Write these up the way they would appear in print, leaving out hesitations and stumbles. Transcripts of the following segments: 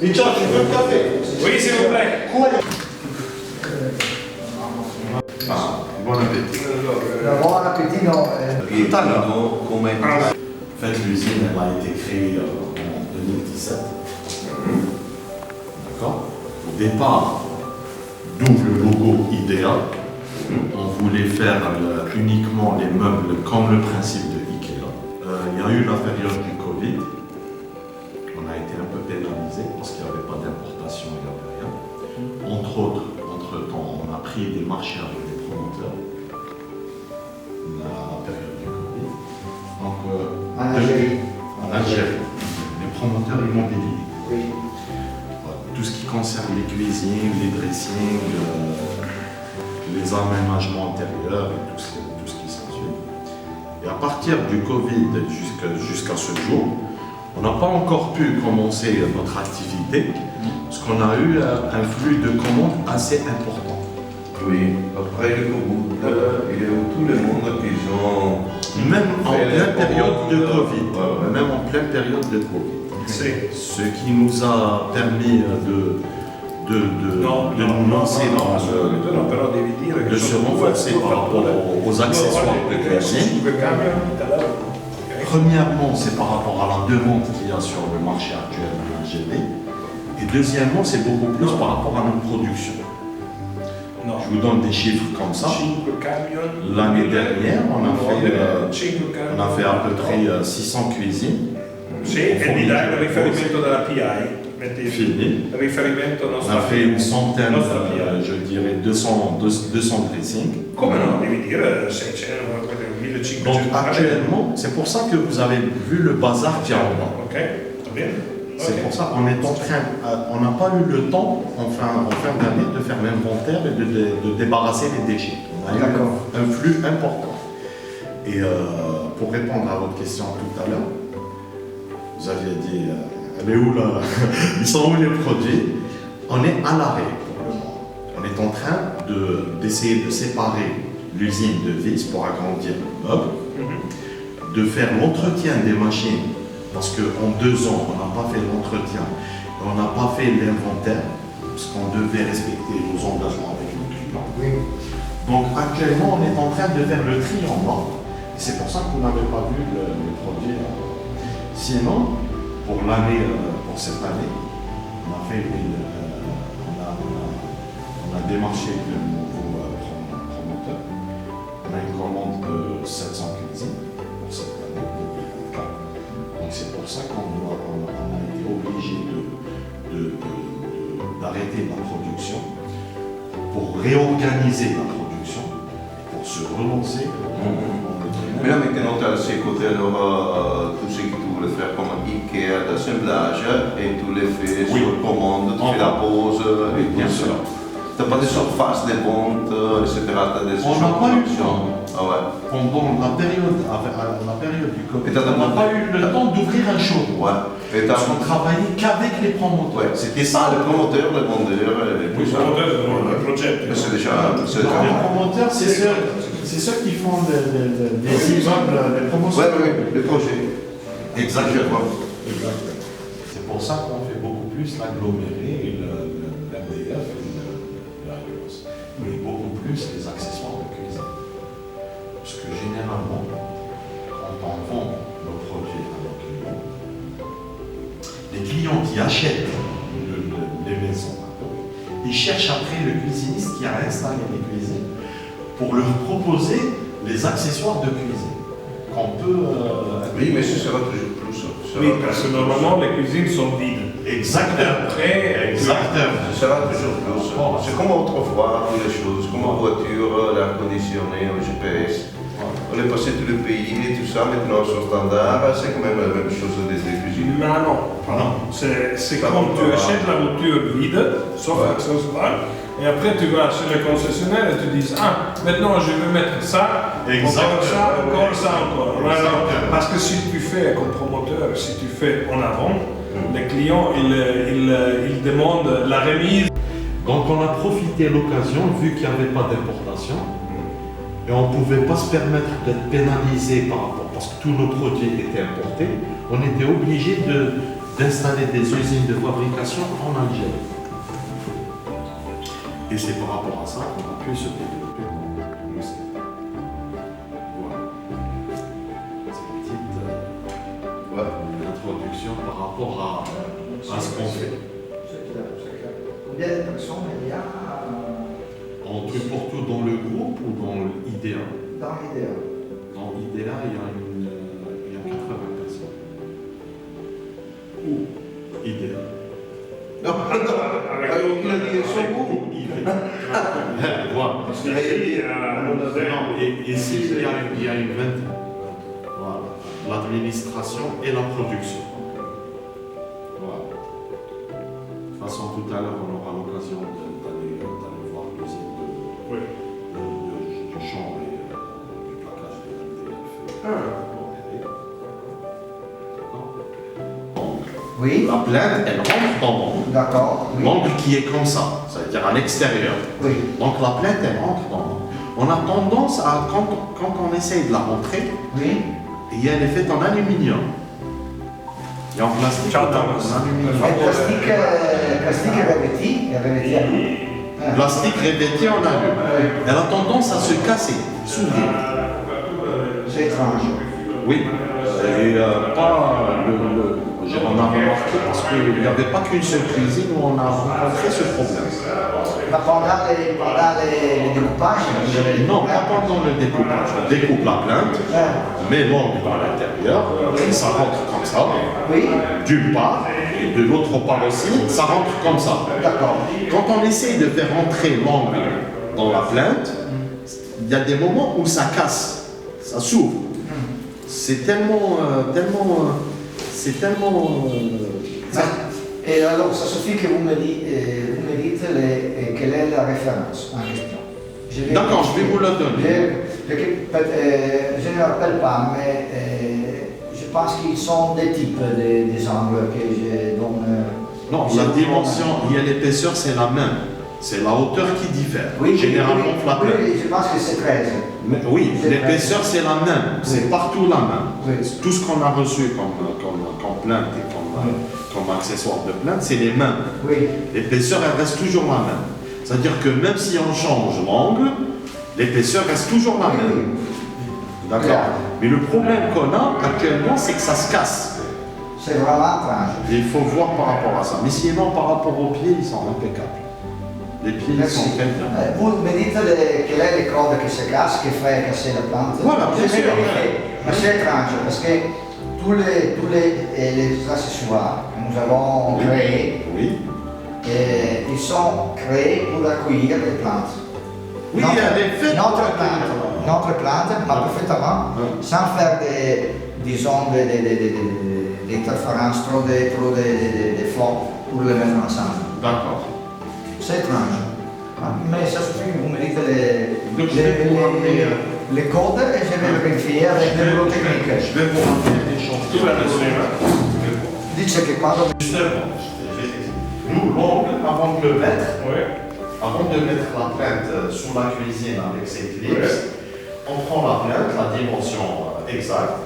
Michel, tu veux le café? Oui, s'il vous plaît. Buon appetito. Buon appetito. Tout à l'heure, en fait, l'usine elle a été créée en 2017. D'accord. Au départ, d'où le logo IDEA. On voulait faire uniquement les meubles comme le principe de Ikea. Il y a eu la période du Covid. On a été un peu pénalisé parce qu'il n'y avait pas d'importation, il n'y avait rien. Entre autres, entre-temps, on a pris des marchés avec des promoteurs. La période du Covid. Donc, en Algérie, les promoteurs immobiliers. Oui. Tout ce qui concerne les cuisines, les dressings, les aménagements intérieurs et tout ce qui s'ensuit. Et à partir du Covid jusqu'à ce jour, on n'a pas encore pu commencer notre activité parce qu'on a eu un flux de commandes assez important. Oui, après le Covid, il y a eu tout le monde qui ont... Même en pleine période de Covid. Ouais. Même en pleine période de Covid. C'est. Ce qui nous a permis de nous lancer dans No, però devi dire de se renforcer par rapport aux accessoires de cuisine. Premièrement, c'est par rapport à la demande qu'il y a sur le marché actuel en Algérie. Et deuxièmement, c'est beaucoup plus par rapport à notre production. No. Je vous donne des chiffres comme ça. 5 camion. L'année dernière, on a fait à peu près 600 cuisines. Sì, e mi dai il riferimento della PI. Metti Fini. il riferimento On nostro. a fait une centaine, Nostra PI. je dirais 200 dressings. Come no? Devi dire 600, 1500. Donc actuellement, c'est pour ça que vous avez vu le bazar qu'il y a en bas. Ok, va bene. C'est Ok. pour ça qu'on est en train, on n'a pas eu le temps en fin d'année de faire l'inventaire et de débarrasser les déchets. On a eu un flux important. Et pour répondre à votre question tout à l'heure, vous aviez dit, elle est où là? Ils sont où les produits? On est à l'arrêt pour le moment. On est en train d'essayer de séparer l'usine de vis pour agrandir le meuble, de faire l'entretien des machines, parce qu'en 2 ans, on n'a pas fait l'entretien, on n'a pas fait l'inventaire, parce qu'on devait respecter nos engagements avec nos clients. Oui. Donc actuellement, on est en train de faire le tri en bas. C'est pour ça que vous n'avez pas vu les produits. Sinon, pour cette année, on a fait on a démarché le nouveau promoteur. On a une commande de 700 cuisines pour cette année 2024. Donc c'est pour ça qu'on a été obligé d'arrêter la production pour réorganiser la production et pour se relancer. Mais là maintenant, tu as ce côté, alors tout ce que tu voulais faire comme Ikea d'assemblage et tu les fais sur commande, tu fais la pause et Bien tout sûr. ça. Tu n'as pas de surface de vente, etc. On n'a pas eu le temps. Ah ouais. Pendant la période du Covid, Et t'as on n'a pas eu le temps d'ouvrir un showroom. Ouais. Et Parce qu'on travaillait qu'avec les promoteurs. Ouais. C'était ça Les promoteurs, les vendeurs et tout ça. Il progetto. Mais c'est déjà... Les promoteurs, c'est ceux qui font des immeubles, des promotions. Oui, les projets. Exactement. C'est pour ça qu'on fait beaucoup plus l'aggloméré et l'MDF et la réponse. Mais beaucoup plus les accessoires de cuisine. Parce que généralement, quand on vend nos produits à nos clients, les clients qui achètent les maisons, ils cherchent après le cuisiniste qui a installé les cuisines pour leur proposer les accessoires de cuisine qu'on peut... Oui, mais ce sera toujours plus. Oui, parce que normalement les cuisines sont vides. Exactement. Après, Exactement. Ce sera toujours plus. C'est comme autrefois, toutes les choses, comme en voiture, l'air conditionné, le GPS. On est passé tout le pays et tout ça, maintenant sur standard, c'est quand même la même chose des cuisines. Mais non, c'est comme tu achètes la voiture vide, sauf accessoire, et après tu vas chez le concessionnaire et tu dis ah, maintenant je veux mettre ça, encore ça, encore. Alors, parce que si tu fais comme promoteur, si tu fais en avant, les clients ils demandent la remise. Donc on a profité de l'occasion, vu qu'il n'y avait pas d'importation, et on ne pouvait pas se permettre d'être pénalisé par rapport, parce que tous nos produits étaient importés, on était obligé d'installer des usines de fabrication en Algérie. Et c'est par rapport à ça qu'on a pu se développer dans le secteur. Voilà. C'est une petite introduction par rapport à ce qu'on fait. Combien de personnes il y a En tout pour tout dans le groupe ou dans l'IDEA? dans l'idée? Dans l'IDEA, il y a 80 personnes. Où? IDEA. Non, il a dit son Voilà. Et ici, il y a une vingtaine. Voilà. L'administration et la production. Voilà. De toute façon, tout à l'heure, on aura l'occasion d'aller voir l'usine du champ et du plaquage de MDF. Oui. La plainte, elle rentre dans l'angle. D'accord. Oui. L'angle qui est comme ça, c'est-à-dire à l'extérieur. Oui. Donc la plainte, elle rentre dans l'angle. On a tendance à, quand on essaye de la rentrer, Oui. elle est faite en aluminium. Et en plastique, Ciao, en Thomas. aluminium. Plastique revêti. Plastique revêti en aluminium. Elle a tendance à se casser, s'ouvrir. C'est étrange. Oui. Et on a remarqué parce qu'il n'y avait pas qu'une seule cuisine où on a rencontré ce problème. Pendant les découpages, vous avez des Non, problèmes. pas pendant le découpage. On découpe la plainte, on met l'angle à l'intérieur, et ça rentre comme ça, Oui. d'une part, et de l'autre part aussi, ça rentre comme ça. D'accord. Quand on essaye de faire rentrer l'angle dans la plainte, il y a des moments où ça casse, ça s'ouvre. C'est tellement. Et alors, ça suffit que vous me dites quelle est la référence en question. D'accord, je vais vous la donner. Je ne me rappelle pas, mais je pense qu'ils sont des types des angles que je donne. Non, la dimension, il y a l'épaisseur, c'est la même. C'est la hauteur qui diffère. Oui, Généralement, la plainte. oui, je pense que c'est 13. Mais oui, l'épaisseur c'est la même, c'est partout la même. Oui. Tout ce qu'on a reçu comme plainte et comme accessoire de plainte, c'est les mêmes. Oui. L'épaisseur elle reste toujours la même. C'est-à-dire que même si on change l'angle, l'épaisseur reste toujours la même. D'accord. Mais le problème qu'on a actuellement, c'est que ça se casse. C'est vraiment étrange. Et il faut voir par rapport à ça. Mais sinon, par rapport aux pieds, ils sont impeccables. Les pieds ils sont très bien. Vous me dites quelle est les cordes qui se cassent, qui fait casser la plante. Voilà, bien sûr. Mais c'est étrange parce que tous les accessoires que nous avons créés, Oui. ils sont créés pour accueillir les plantes. Oui, elle est faite. Notre plante, mais parfaitement, sans faire des interférences trop fortes pour les mettre ensemble. D'accord. C'est étrange. Mais ça suffit, vous me dites les codes et je vais vérifier avec le bureau technique. Je vais vous ramener des chantiers. Dice che quando... Justement, nous, l'angle, avant de le mettre, Ouais. avant de mettre la plainte sous la cuisine avec ses clips, on prend la plainte, la dimension exacte,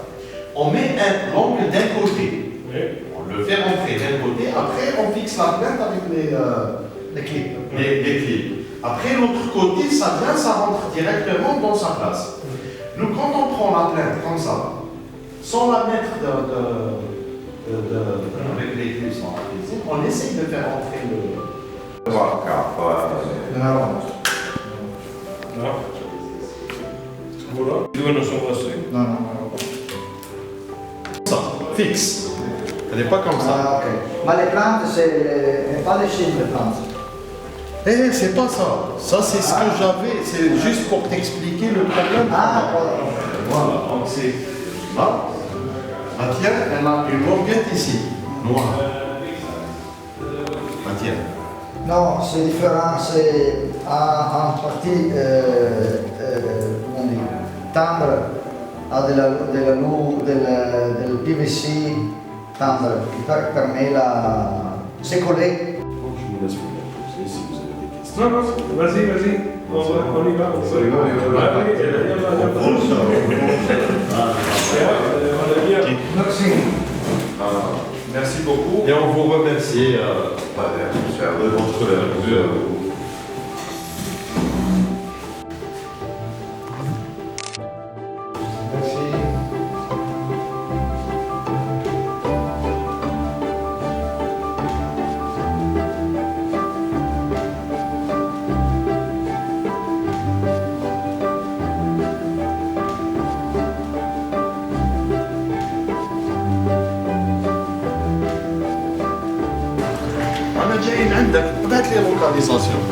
on met l'angle d'un côté. Ouais. On le fait rentrer d'un côté, après on fixe la plainte avec Les clips. les clips. Après l'autre côté, ça vient, ça rentre directement dans sa place. Nous, quand on prend la plainte comme ça, sans la mettre avec les clips dans la cuisine, on essaye de faire rentrer le... No. No. Sicuro? I due non sono così. No. Ça, fixe. Elle n'est pas comme ça. Ah, ok. Ma les plantes, c'est pas des chiffres, les plantes. Eh, c'est pas ça. Ça, c'est ce que j'avais. C'est juste pour t'expliquer le problème. Ah, Voilà, donc c'est là. La tienne, elle a une languette ici, noire. La tienne. non, c'est différent, c'est en partie, comment dire, tendre a del PVC tendre qui permet c'est collé. Je vous laisse vous poser si vous avez des questions. No, no, vas-y. On y va. Merci. Merci beaucoup. Et on vous remercie de votre... أنا جاي عندك بعت لي لوكاليزاسيون